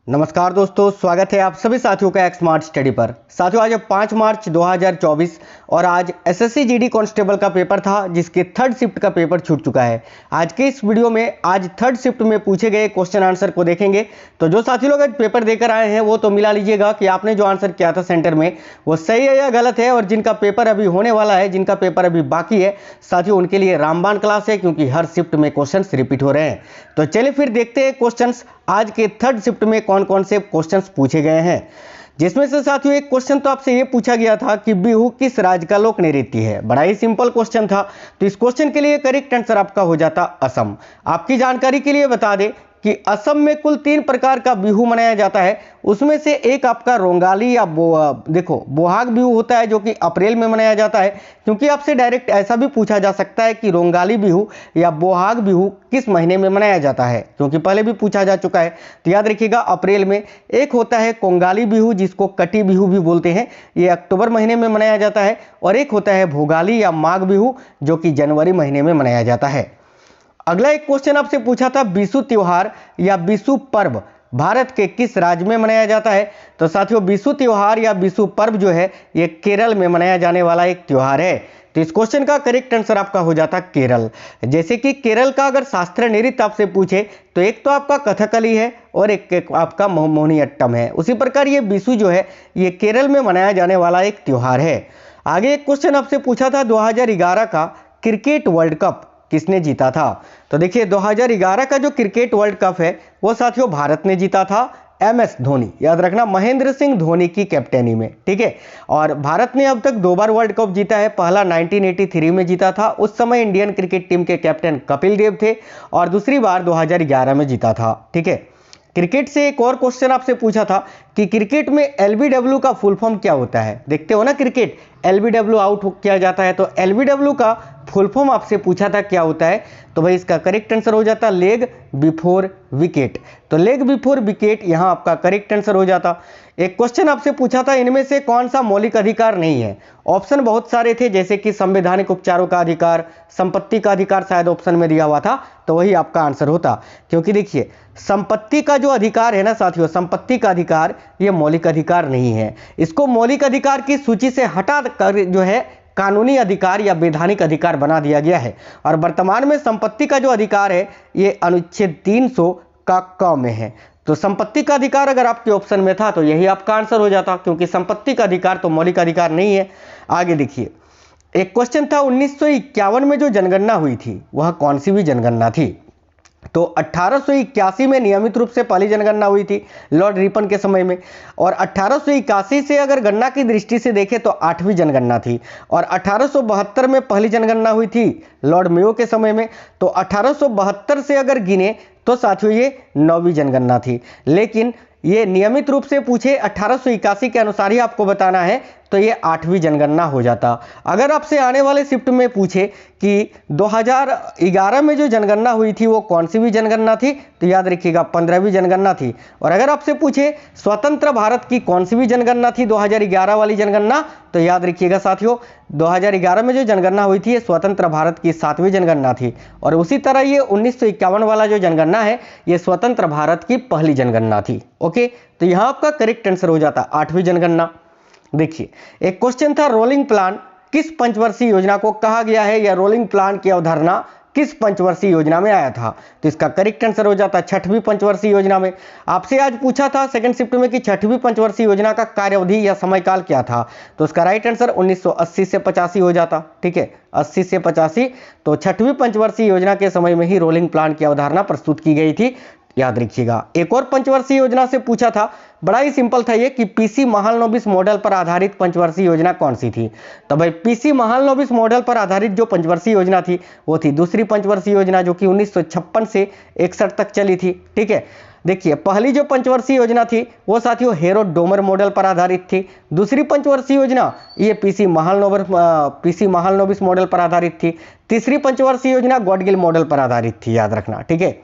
नमस्कार दोस्तों, स्वागत है आप सभी साथियों का एक स्मार्ट स्टडी पर। साथियों, आज 5 मार्च 2024 और आज एसएससी जीडी कांस्टेबल का पेपर था जिसके थर्ड शिफ्ट का पेपर छूट चुका है। आज के इस वीडियो में आज थर्ड शिफ्ट में पूछे गए क्वेश्चन आंसर को देखेंगे। तो जो साथी लोग आज पेपर देकर आए हैं वो तो मिला लीजिएगा कि आपने जो आंसर किया था सेंटर में वो सही है या गलत है, और जिनका पेपर अभी होने वाला है, जिनका पेपर अभी बाकी है साथियों, उनके लिए रामबाण क्लास है, क्योंकि हर शिफ्ट में क्वेश्चन रिपीट हो रहे हैं। तो चलिए फिर देखते हैं क्वेश्चन आज के थर्ड शिफ्ट में कौन कौन से क्वेश्चंस पूछे गए हैं। जिसमें से साथियों एक क्वेश्चन तो आपसे ये पूछा गया था कि बिहू किस राज्य का लोक नृत्य है। बड़ा ही सिंपल क्वेश्चन था। तो इस क्वेश्चन के लिए करेक्ट आंसर आपका हो जाता असम। आपकी जानकारी के लिए बता दें कि असम में कुल 3 प्रकार का बिहू मनाया जाता है। उसमें से एक आपका रोंगाली या बोहाग बिहू होता है, जो कि अप्रैल में मनाया जाता है। क्योंकि आपसे डायरेक्ट ऐसा भी पूछा जा सकता है कि रोंगाली बिहू या बोहाग बिहू किस महीने में मनाया जाता है, क्योंकि पहले भी पूछा जा चुका है। तो याद रखिएगा अप्रैल में। एक होता है कोंगाली बिहू, जिसको कटी बिहू भी बोलते हैं, ये अक्टूबर महीने में मनाया जाता है। और एक होता है भोगाली या माघ बिहू, जो कि जनवरी महीने में मनाया जाता है। अगला एक क्वेश्चन आपसे पूछा था बिशु त्योहार या बिशु पर्व भारत के किस राज्य में मनाया जाता है। तो साथियों बिशु त्योहार या बिशु पर्व जो है ये केरल में मनाया जाने वाला एक त्योहार है। तो इस क्वेश्चन का करेक्ट आंसर आपका हो जाता केरल। जैसे कि केरल का अगर शास्त्रीय नृत्य आपसे पूछे तो एक तो आपका कथकली है और एक आपका मोहिनीअट्टम है। उसी प्रकार ये बिशु जो है ये केरल में मनाया जाने वाला एक त्योहार है। आगे एक क्वेश्चन आपसे पूछा था 2011 का क्रिकेट वर्ल्ड कप किसने जीता था। तो देखिए 2011 का जो क्रिकेट वर्ल्ड कप है वो साथियों भारत ने जीता था, MS धोनी, याद रखना, महेंद्र सिंह धोनी की कैप्टेनी में, ठीक है। और भारत ने अब तक 2 बार वर्ल्ड कप जीता है। पहला 1983 में जीता था, उस समय इंडियन क्रिकेट टीम के कैप्टन कपिल देव थे, और दूसरी बार 2011 में जीता था, ठीक है। क्रिकेट से एक और क्वेश्चन आपसे पूछा था कि क्रिकेट में LBW का फुल फॉर्म क्या होता है। देखते हो ना क्रिकेट, LBW आउट किया जाता है, तो LBW का फुल फॉर्म आपसे पूछा था क्या होता है। तो भाई इसका करेक्ट आंसर हो जाता लेग बिफोर विकेट। तो लेग बिफोर विकेट यहाँ आपका करेक्ट आंसर हो जाता। एक क्वेश्चन आपसे पूछा था इनमें से कौन सा मौलिक अधिकार नहीं है। ऑप्शन बहुत सारे थे, जैसे कि संवैधानिक उपचारों का अधिकार, संपत्ति का अधिकार शायद ऑप्शन में दिया हुआ था, तो वही आपका आंसर होता। क्योंकि देखिए संपत्ति का जो अधिकार है ना साथियों, संपत्ति का अधिकार ये मौलिक अधिकार नहीं है। इसको मौलिक अधिकार की सूची से हटा कर जो है कानूनी अधिकार या वैधानिक अधिकार बना दिया गया है। और वर्तमान में संपत्ति का जो अधिकार है ये अनुच्छेद 300 का क में है। तो संपत्ति का अधिकार अगर आपके ऑप्शन में था तो यही आपका आंसर हो जाता, क्योंकि संपत्ति का अधिकार तो मौलिक अधिकार नहीं है। आगे देखिए एक क्वेश्चन था 1951 में जो जनगणना हुई थी वह कौन सी भी जनगणना थी। तो 1881 में नियमित रूप से पहली जनगणना हुई थी लॉर्ड रिपन के समय में, और 1881 से अगर गणना की दृष्टि से देखें तो 8वीं जनगणना थी। और 1872 में पहली जनगणना हुई थी लॉर्ड मेयो के समय में। तो 1872 से अगर गिने तो साथियों ये 9वीं जनगणना थी। लेकिन ये नियमित रूप से पूछे 1881 के अनुसार ही आपको बताना है तो ये 8वीं जनगणना हो जाता। अगर आपसे आने वाले शिफ्ट में पूछे कि 2011 में जो जनगणना हुई थी वो कौन सी भी जनगणना थी, तो याद रखिएगा 15वीं जनगणना थी। और अगर आपसे पूछे स्वतंत्र भारत की कौन सी भी जनगणना थी 2011 वाली जनगणना, तो याद रखिएगा साथियों 2011 में जो जनगणना हुई थी ये स्वतंत्र भारत की 7वीं जनगणना थी। और उसी तरह ये 1951 वाला जो जनगणना है ये स्वतंत्र भारत की पहली जनगणना थी। ओके, तो यहाँ आपका करेक्ट आंसर हो जाता 8वीं जनगणना। देखिए एक क्वेश्चन था रोलिंग प्लान किस पंचवर्षीय योजना को कहा गया है, या रोलिंग प्लान की अवधारणा किस पंचवर्षीय योजना में आया था। तो इसका करेक्ट आंसर हो जाता 6वीं पंचवर्षीय योजना में। आपसे आज पूछा था सेकंड शिफ्ट में कि 6वीं पंचवर्षीय योजना का कार्यावधि या समयकाल क्या था। तो उसका राइट आंसर 1980 से 85 हो जाता, ठीक है, 80 से 85। तो 6वीं पंचवर्षीय योजना के समय में ही रोलिंग प्लान की अवधारणा प्रस्तुत की गई थी, याद रखिएगा। एक और पंचवर्षीय योजना से पूछा था, बड़ा ही सिंपल था ये, कि PC महालनोबिस मॉडल पर आधारित पंचवर्षीय योजना कौन सी थी। तो भाई PC महालनोबिस मॉडल पर आधारित जो पंचवर्षीय योजना थी वो थी दूसरी पंचवर्षीय योजना, जो कि 1956 से 61 तक चली थी, ठीक है। देखिए पहली जो पंचवर्षीय योजना थी वो साथियों हेरोड डोमर मॉडल पर आधारित थी। दूसरी पंचवर्षीय योजना ये PC महालनोबिस मॉडल पर आधारित थी। तीसरी पंचवर्षीय योजना गॉडगिल मॉडल पर आधारित थी, याद रखना, ठीक है।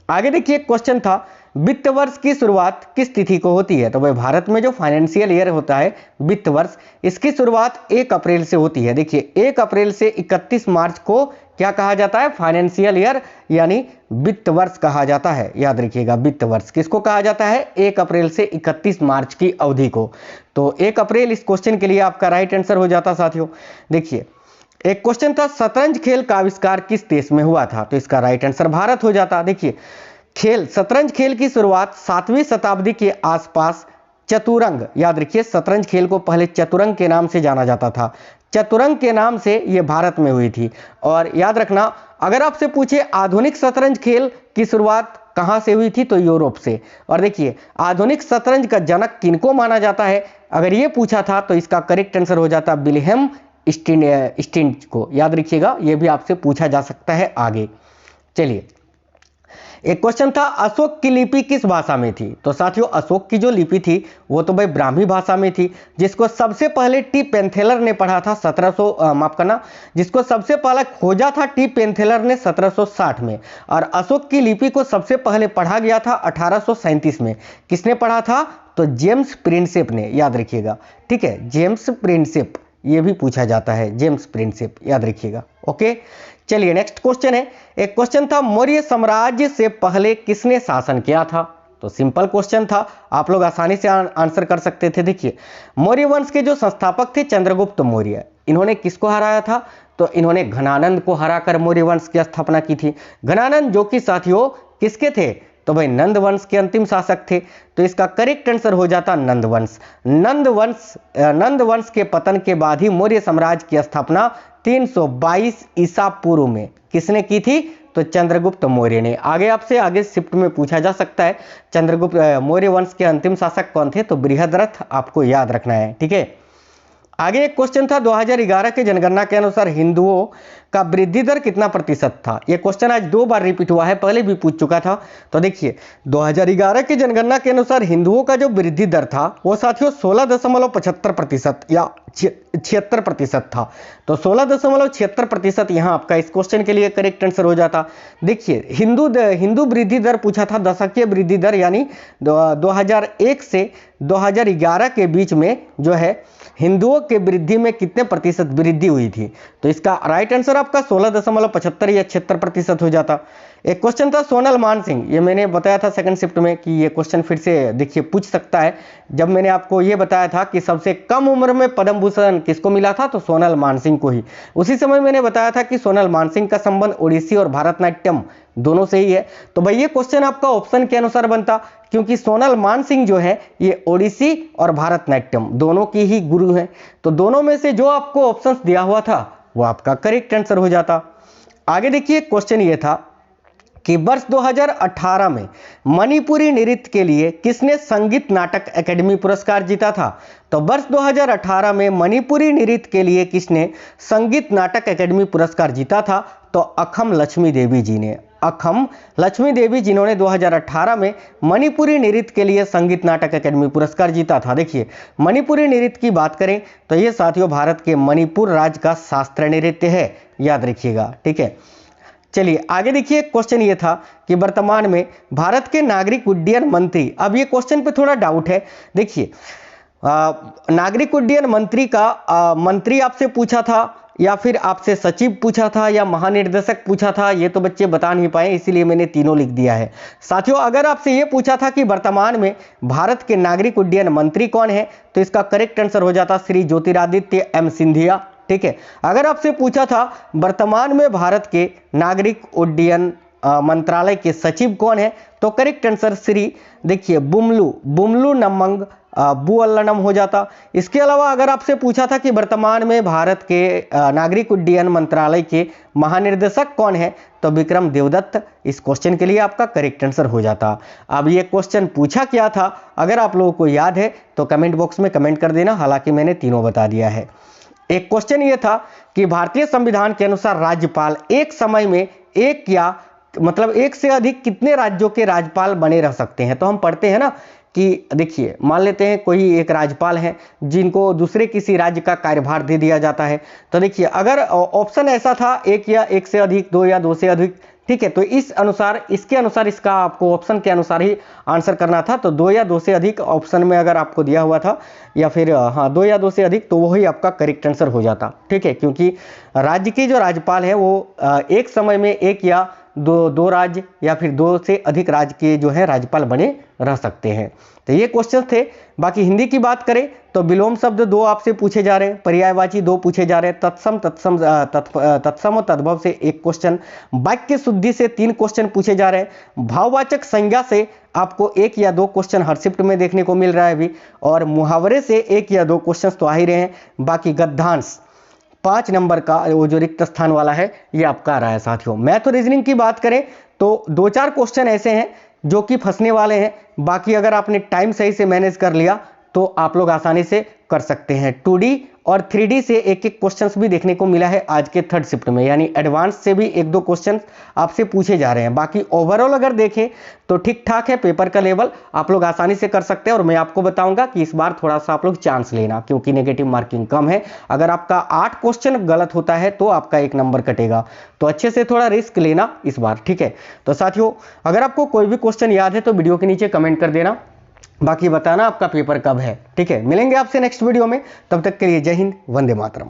आगे देखिए क्वेश्चन था वित्त वर्ष की शुरुआत किस तिथि को होती है। तो भाई भारत में जो फाइनेंशियल ईयर होता है वित्त वर्ष, इसकी शुरुआत 1 अप्रैल से होती है। देखिए 1 अप्रैल से 31 मार्च को क्या कहा जाता है? फाइनेंशियल ईयर यानी वित्त वर्ष कहा जाता है। याद रखिएगा, वित्त वर्ष किसको कहा जाता है? 1 अप्रैल से 31 मार्च की अवधि को। तो 1 अप्रैल इस क्वेश्चन के लिए आपका राइट आंसर हो जाता साथियों। देखिए एक क्वेश्चन था, शतरंज खेल का आविष्कार किस देश में हुआ था? तो इसका राइट आंसर भारत हो जाता। देखिए शतरंज खेल की शुरुआत 7वीं शताब्दी के आसपास चतुरंग, याद रखिए शतरंज खेल को पहले चतुरंग के नाम से जाना जाता था, चतुरंग के नाम से ये भारत में हुई थी। और याद रखना, अगर आपसे पूछे आधुनिक शतरंज खेल की शुरुआत कहां से हुई थी? तो यूरोप से। और देखिए आधुनिक शतरंज का जनक किनको माना जाता है? अगर ये पूछा था तो इसका करेक्ट आंसर हो जाता विल्हेम स्टिंच को। याद रखिएगा, यह भी आपसे पूछा जा सकता है आगे। चलिए एक क्वेश्चन था, अशोक की लिपि किस भाषा में थी? तो साथियों अशोक की जो लिपि थी वो तो भाई ब्राह्मी भाषा में थी, जिसको सबसे पहले टी पेंथेलर ने पढ़ा था 1700 माफ करना, जिसको सबसे पहले खोजा था टी पेंथेलर ने 1760 में। और अशोक की लिपि को सबसे पहले पढ़ा गया था 1837 में। किसने पढ़ा था? तो जेम्स प्रिंसेप ने। याद रखिएगा, ठीक है, जेम्स प्रिंसेप, ये भी पूछा जाता है, जेम्स प्रिंसेप, याद रखिएगा। ओके चलिए नेक्स्ट क्वेश्चन है। एक क्वेश्चन था, मौर्य साम्राज्य से पहले किसने शासन किया था? तो सिंपल क्वेश्चन था, आप लोग आसानी से आंसर कर सकते थे। देखिए मौर्य वंश के जो संस्थापक थे चंद्रगुप्त मौर्य, इन्होंने किसको हराया था? तो इन्होंने घनानंद को हराकर मौर्य वंश की स्थापना की थी। घनानंद जो कि साथियों किसके थे? तो भाई नंद वंश के अंतिम शासक थे। तो इसका करेक्ट आंसर हो जाता नंद वंश। नंद वंश के पतन के बाद ही मौर्य साम्राज्य की स्थापना 322 ईसा पूर्व में किसने की थी? तो चंद्रगुप्त मौर्य ने। आगे शिफ्ट में पूछा जा सकता है चंद्रगुप्त मौर्य वंश के अंतिम शासक कौन थे? तो बृहद्रथ आपको याद रखना है, ठीक है। आगे एक क्वेश्चन था, 2011 के जनगणना के अनुसार हिंदुओं का वृद्धि दर कितना प्रतिशत था? यह क्वेश्चन आज 2 बार रिपीट हुआ है, पहले भी पूछ चुका था। तो देखिए 2011 की जनगणना के अनुसार हिंदुओं का जो वृद्धि दर था वो साथियों 16.75% या 76% था। तो 16.76% यहाँ आपका इस क्वेश्चन के लिए करेक्ट आंसर हो जाता। देखिए हिंदू वृद्धि दर पूछा था, दशकीय वृद्धि दर, यानी 2001 से 2011 के बीच में जो है हिंदुओं के वृद्धि में कितने प्रतिशत वृद्धि हुई थी? तो इसका राइट आंसर आपका 16.75 या 76% हो जाता। एक क्वेश्चन था सोनल मानसिंह, ये मैंने बताया था सेकंड शिफ्ट में कि ये क्वेश्चन फिर से देखिए पूछ सकता है। जब मैंने आपको ये बताया था कि सबसे कम उम्र में पद्म भूषण किसको मिला था? तो सोनल मानसिंह को ही। उसी समय मैंने बताया था कि सोनल मानसिंह का संबंध ओडिसी और भारतनाट्यम दोनों से ही है। तो भाई ये क्वेश्चन आपका ऑप्शन के अनुसार बनता, क्योंकि सोनल मानसिंह जो है ये ओडिसी और भारतनाट्यम दोनों की ही गुरु हैं। तो दोनों में से जो आपको ऑप्शन दिया हुआ था वो आपका करेक्ट आंसर हो जाता। आगे देखिए क्वेश्चन ये था कि वर्ष 2018 में मणिपुरी नृत्य के लिए किसने संगीत नाटक अकेडमी पुरस्कार जीता था? तो वर्ष 2018 में मणिपुरी नृत्य के लिए किसने संगीत नाटक अकेडमी पुरस्कार जीता था? तो अखम लक्ष्मी देवी जी ने। अखम लक्ष्मी देवी जिन्होंने 2018 में मणिपुरी नृत्य के लिए संगीत नाटक अकेडमी पुरस्कार जीता था। देखिए मणिपुरी नृत्य की बात करें तो ये साथियों भारत के मणिपुर राज्य का शास्त्रीय नृत्य है, याद रखिएगा, ठीक है। चलिए आगे देखिए क्वेश्चन ये था कि वर्तमान में भारत के नागरिक उड्डयन मंत्री, अब ये क्वेश्चन पे थोड़ा डाउट है। देखिए नागरिक उड्डयन मंत्री का मंत्री आपसे पूछा था या फिर आपसे सचिव पूछा था या महानिर्देशक पूछा था, ये तो बच्चे बता नहीं पाए, इसीलिए मैंने तीनों लिख दिया है। साथियों अगर आपसे ये पूछा था कि वर्तमान में भारत के नागरिक उड्डयन मंत्री कौन है, तो इसका करेक्ट आंसर हो जाता श्री ज्योतिरादित्य एम सिंधिया, ठीक है। अगर आपसे पूछा था वर्तमान में भारत के नागरिक उड्डयन मंत्रालय के सचिव कौन है, तो करेक्ट आंसर श्री देखिए बुमलू नमंग बुअल्लनम हो जाता। इसके अलावा अगर आपसे पूछा था कि वर्तमान में भारत के नागरिक उड्डयन मंत्रालय के महानिर्देशक कौन है, तो विक्रम देवदत्त इस क्वेश्चन के लिए आपका करेक्ट आंसर हो जाता। अब ये क्वेश्चन पूछा क्या था, अगर आप लोगों को याद है तो कमेंट बॉक्स में कमेंट कर देना, हालांकि मैंने तीनों बता दिया है। एक क्वेश्चन ये था कि भारतीय संविधान के अनुसार राज्यपाल एक समय में एक से अधिक कितने राज्यों के राज्यपाल बने रह सकते हैं? तो हम पढ़ते हैं ना कि देखिए मान लेते हैं कोई एक राज्यपाल है जिनको दूसरे किसी राज्य का कार्यभार दे दिया जाता है। तो देखिए अगर ऑप्शन ऐसा था एक या एक से अधिक, दो या दो से अधिक, ठीक है, तो इस अनुसार, इसके अनुसार इसका आपको ऑप्शन के अनुसार ही आंसर करना था। तो 2 या 2 से अधिक ऑप्शन में अगर आपको दिया हुआ था, या फिर हाँ 2 या 2 से अधिक, तो वही आपका करेक्ट आंसर हो जाता। ठीक है, क्योंकि राज्य की जो राज्यपाल है वो एक समय में एक या दो राज्य या फिर 2 से अधिक राज्य के जो है राज्यपाल बने रह सकते हैं। तो ये क्वेश्चन थे। बाकी हिंदी की बात करें तो विलोम शब्द 2 आपसे पूछे जा रहे हैं, पर्यायवाची 2 पूछे जा रहे हैं, तत्सम और तद्भव से 1 क्वेश्चन, वाक्य शुद्धि से 3 क्वेश्चन पूछे जा रहे हैं, भाववाचक संज्ञा से आपको 1 या 2 क्वेश्चन हर शिफ्ट में देखने को मिल रहा है अभी, और मुहावरे से 1 या 2 क्वेश्चन तो आ ही रहे हैं। बाकी गद्यांश 5 नंबर का वो जो रिक्त स्थान वाला है ये आपका आ रहा है साथियों। मैथ और रीजनिंग की बात करें तो 2-4 क्वेश्चन ऐसे हैं जो कि फंसने वाले हैं। बाकी अगर आपने टाइम सही से मैनेज कर लिया तो आप लोग आसानी से कर सकते हैं। 2D और 3D से 1-1 क्वेश्चंस भी देखने को मिला है आज के थर्ड शिफ्ट में, यानी एडवांस से भी 1-2 क्वेश्चंस आपसे पूछे जा रहे हैं। बाकी ओवरऑल अगर देखें तो ठीक ठाक है पेपर का लेवल, आप लोग आसानी से कर सकते हैं। और मैं आपको बताऊंगा कि इस बार थोड़ा सा आप लोग चांस लेना, क्योंकि नेगेटिव मार्किंग कम है। अगर आपका 8 क्वेश्चन गलत होता है तो आपका 1 नंबर कटेगा, तो अच्छे से थोड़ा रिस्क लेना इस बार। ठीक है, तो साथियों अगर आपको कोई भी क्वेश्चन याद है तो वीडियो के नीचे कमेंट कर देना, बाकी बताना आपका पेपर कब है। ठीक है, मिलेंगे आपसे नेक्स्ट वीडियो में, तब तक के लिए जय हिंद, वंदे मातरम।